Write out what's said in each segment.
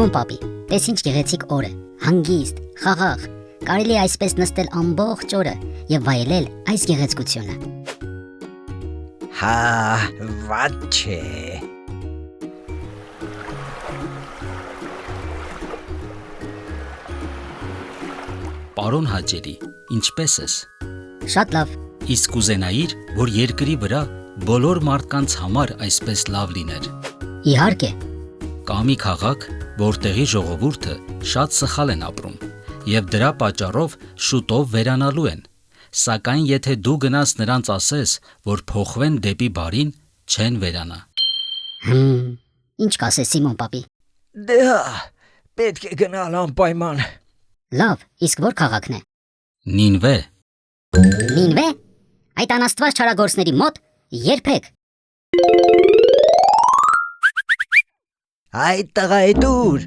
Սիմոն պապի, տես ինչ գեղեցիկ օր է, հանգիստ, խաղաղ, կարելի է այսպես նստել ամբողջ օրը եւ վայելել այս գեղեցկությունը։ Հա, վատ չէ։ Պարոն հաճելի, ինչպես ես։ Շատ լավ։ Իսկ կուզենայիր, որ երկրի վրա բոլոր մարդկանց համար այսպես լավ լիներ։ Իհարկե։ Կա մի քաղաք, որտեղի ժողովուրդը շատ սխալ են ապրում եւ դրա պատճառով շուտով վերանալու են, սակայն եթե դու գնաս նրանց ասես, որ փոխվեն դեպի բարին, չեն վերանա։ Ինչ կասես Սիմոն պապի։ Դե հա, պետք է գնալ անպայման։ Լավ, իսկ որ քաղաքն է։ Նինվե։ Նինվե։ Այդ անաստված չարագործների մոտ երբեք։ Այդ տղա է դուր։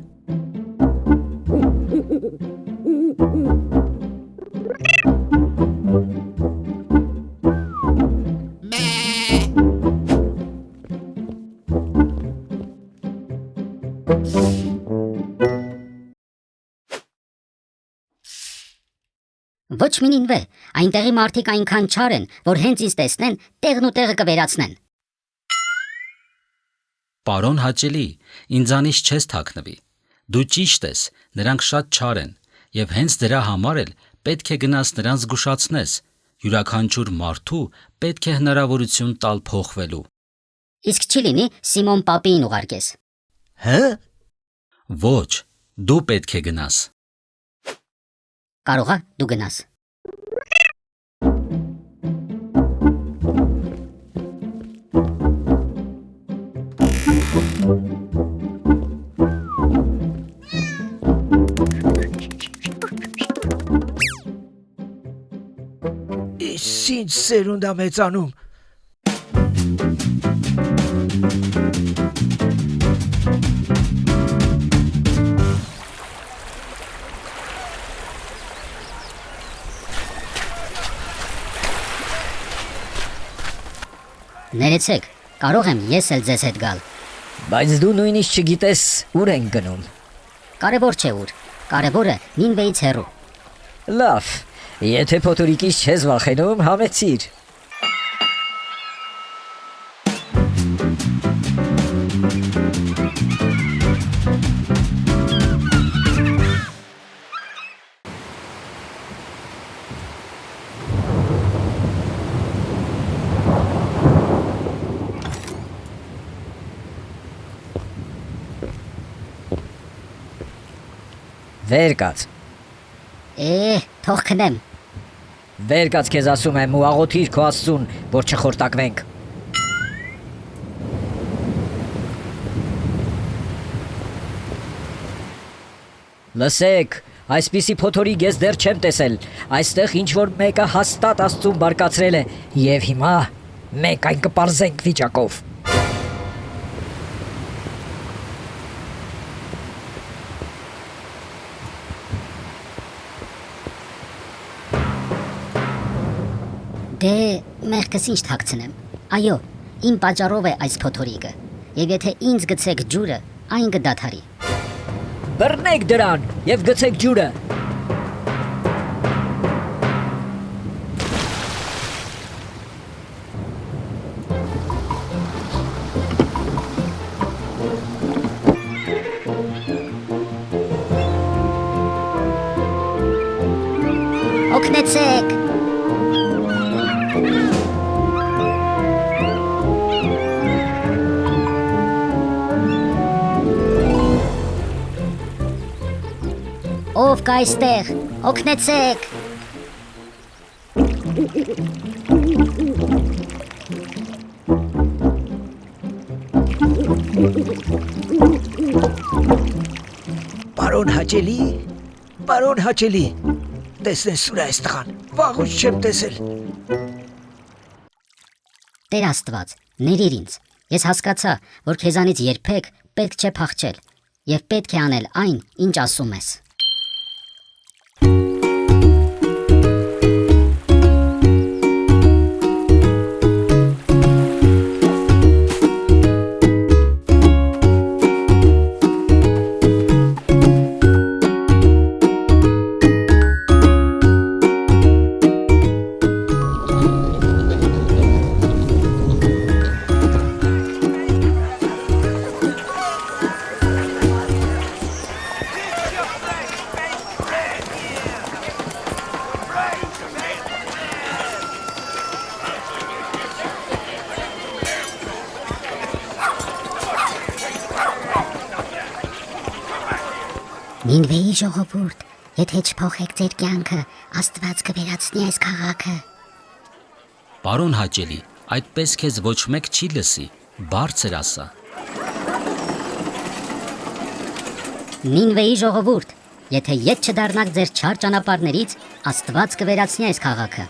Ոչ մի Նինվե, այնտեղի մարդիկ այնքան չար են, որ հենց ինձ տեսնեն, տեղն ու տեղը կվերացնեն։ Պարոն հաճելի, ինձանից չես թաքնվի։ Դու ճիշտ ես, նրանք շատ չար են, եւ հենց դրա համար էլ պետք է գնաս նրանց զգուշացնես։ Յուրաքանչյուր մարդու պետք է հնարավորություն տալ փոխվելու։ Իսկ չի լինի Սիմոն պապիին ուղարկես։ Հա? Ոչ, դու պետք է գնաս։ Կարող է դու գնաս։ Ինչ սերունդ է մեծանում։ Ներեցեք, կարող եմ ես էլ ձեզ հետ գալ։ Բայց դու նույնիսկ չգիտես ուր են գնում։ Կարևոր չէ ուր, կարևորը Նինվեից հեռու։ Լավ, եթե փոթորիկից չես վախենում, համեցիր։ Վեր կաց։ Թող քնեմ։ Վեր կաց քեզ ասում եմ ու աղոթիր քո Աստծուն, որ չխորտակվենք։ Լսեք, այսպիսի փոթորիկ ես դեռ չեմ տեսել։ Այստեղ ինչ որ մեկը հաստատ Աստծուն բարկացրել է եւ հիմա մենք այն կպարզենք վիճակով։ Դե մեղքս ինչ թաքցնեմ։ Այո, իմ պատճառով է այս փոթորիկը։ Եվ եթե ինձ գցեք ջուրը, այն կդադարի։ Բռնեք դրան եւ գցեք ջուրը։ Օգնեցեք։ Ով կա այստեղ, օգնեցեք։ Պարոն հաճելի, տեսնես ուր է այս տղան, վաղուց չեմ տեսել։ Տեր Աստված, ներիր ինձ։ Ես հասկացա, որ քեզանից երբեք պետք չէ փախչել եւ պետք է անել այն, ինչ ասում ես։ Նինվեի ժողովուրդ, եթե չփոխեք ձեր կյանքը, Աստված կվերացնի այս քաղաքը։ Պարոն հաճելի, այդպես քեզ ոչ մեկ չի լսի, բարձր ասա։ Նինվեի ժողովուրդ, եթե ետ չդառնաք ձեր չար ճանապարհներից, Աստված կվերացնի այս քաղաքը։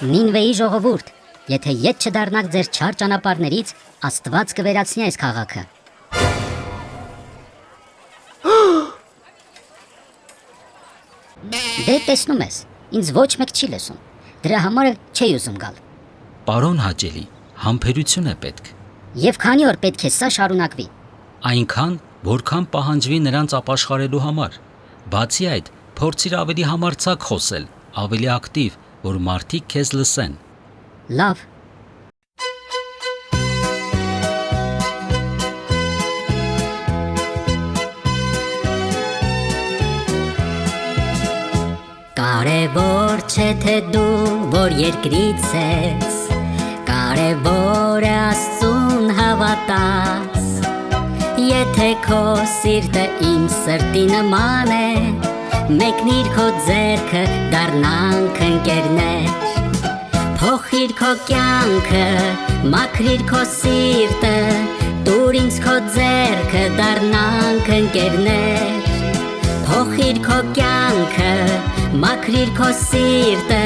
Նինվեի ժողովուրդ, եթե ետ չդառնաք ձեր չար ճանապարհներից, Աստված կվերացնի այս քաղաքը։ Դե տեսնում ես, ինձ ոչ մեկ չի լսում։ Դրա համար էլ չի ուզում գալ։ Պարոն հաճելի, համբերություն է պետք։ Եվ քանի օր պետք է սա շարունակվի։ Այնքան, որքան պահանջվի նրանց ապաշխարելու համար։ Բացի այդ, փորձիր ավելի համարձակ խոսել, ավելի ակտիվ, որ մարդիկ քեզ լսեն։ Լավ։ Կարևոր չէ թե դու որ երկրից ես, կարևոր է Աստծուն հավատաս։ Եթե քո սիրտը իմ սրտի նման է, մեկնիր քո ձեռքը, դառնանք ընկերներ։ Փոխիր քո կյանքը, մաքրիր քո սիրտը, տուր ինձ քո ձեռքը, դառնանք ընկերներ։ Փոխիր քո կյանքը, մաքրիր քո սիրտը,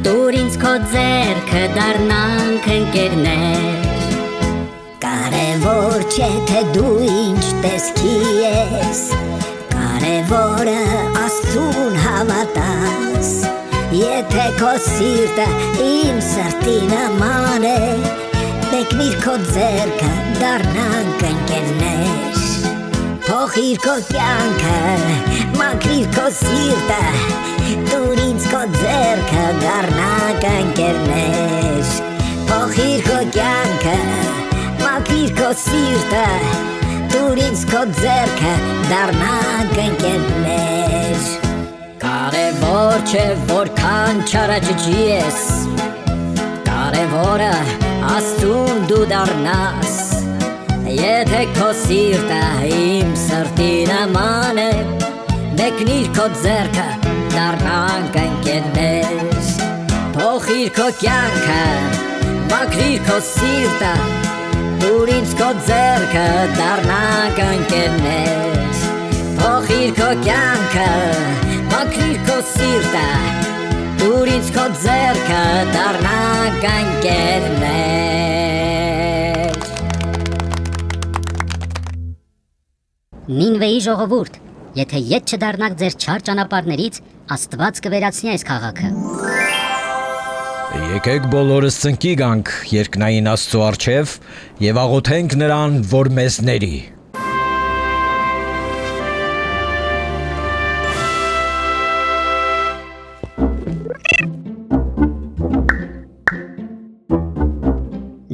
տուր ինձ քո ձեռքը, դառնանք ընկերներ։ Կարևոր չէ թե դու ինչ տեսքի ես, կարևորը Աստծուն հավատաս։ Եթե քո սիրտը իմ սրտի նման է, մեկնիր քո ձեռքը, դառնանք ընկերներ։ Փոխիր քո կյանքը, մաքրիր քո սիրտը, տուր ինձ քո ձեռքը, դառնանք ընկերներ։ Փոխիր քո կյանքը, մաքրիր քո սիրտը, տուր ինձ քո ձեռքը, դառնանք ընկերներ։ Կարևոր չէ որքան չարաճճի ես, կարևորը Աստծուն դու դառնաս։ Եթե քո սիրտը իմ սրտի նման է, մեկնիր քո ձեռքը, դառնանք ընկերներ։ Փոխիր քո կյանքը, մաքրիր քո սիրտը, տուր ինձ քո ձեռքը, դառնանք ընկերներ։ Փոխիր քո կյանքը, մաքրիր քո սիրտը, տուր ինձ քո ձեռքը, դառնանք ընկերներ։ Նինվեի ժողովուրդ, եթե ետ չդառնաք ձեր չար ճանապարհներից, Աստված կվերացնի այս քաղաքը։ Եկեք բոլորս ծնկի գանք երկնային Աստծո առջև եւ աղոթենք նրան, որ մեզ ների։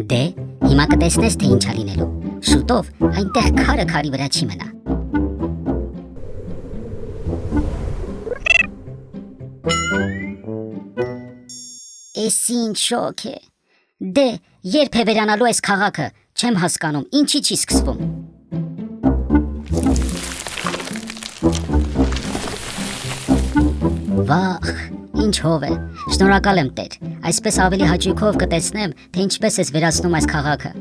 Դե, հիմա կտեսնես թե ինչ է լինելու։ Շուտով այնտեղ քարը քարի վրա չի մնա։ Էս ինչ շոկ է։ Դե, երբ է վերանալու այս քաղաքը, չեմ հասկանում, ինչի չի սկսվում։ Վախ, ինչ հով է։ Շնորհակալ եմ Տեր։ Այսպես ավելի հաճույքով կտեսնեմ, թե ինչպես ես վերացնում այս քաղաքը։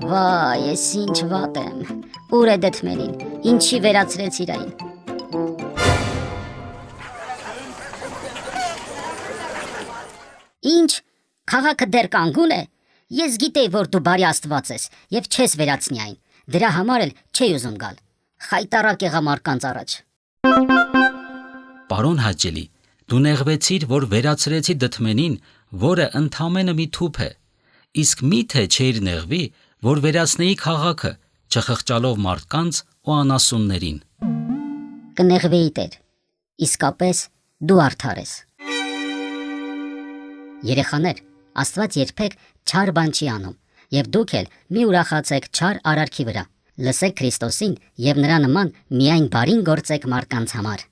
Վայ, ես ինչ վատ եմ։ Ուր է դդմենին, ինչի վերացրեցիր այն։ Ինչ, քաղաքը դեռ կանգուն է։ Ես գիտեի, որ դու բարի Աստված ես եւ չես վերացնի այն։ Դրա համար էլ չի ուզում գալ։ Խայտարակ եղա մարդկանց առաջ։ Պարոն հաճելի, դու նեղվեցիր, որ վերացրեցի դդմենին, որը ընդամենը մի թուփ է։ Իսկ միթե չէիր նեղվի, որ վերացնեի քաղաքը, չխղճալով մարդկանց ու անասուններին։ Կնեղվեի Տեր, իսկապես դու արդար ես։ Երեխաներ, Աստված երբեք չար բան չի անում, եւ դուք էլ մի ուրախացեք չար արարքի վրա։ Լսեք Քրիստոսին եւ նրա նման միայն բարին գործեք մարդկանց համար։